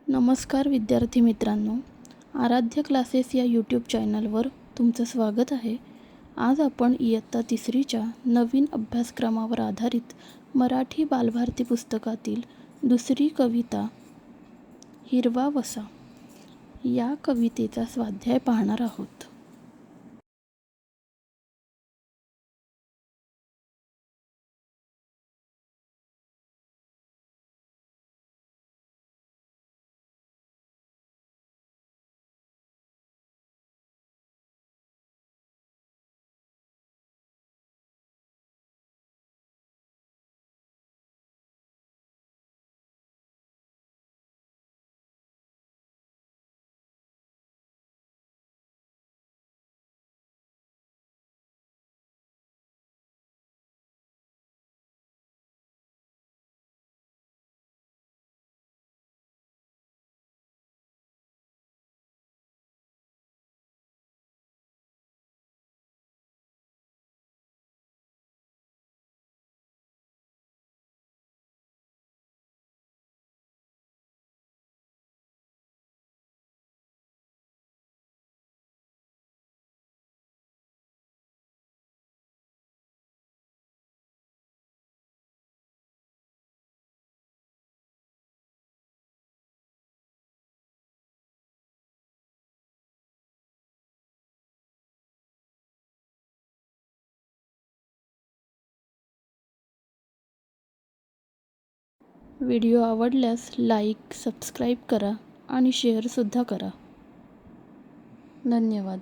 नमस्कार विद्यार्थी मित्रांनो, आराध्य क्लासेस या यूट्यूब चॅनलवर तुमचं स्वागत आहे. आज आपण इयत्ता तिसरीच्या नवीन अभ्यासक्रमावर आधारित मराठी बालभारती पुस्तकातील दुसरी कविता हिरवा वसा या कवितेचा स्वाध्याय पाहणार आहोत. व्हिडिओ आवडल्यास लाईक, सबस्क्राईब करा आणि शेअरसुद्धा करा. धन्यवाद.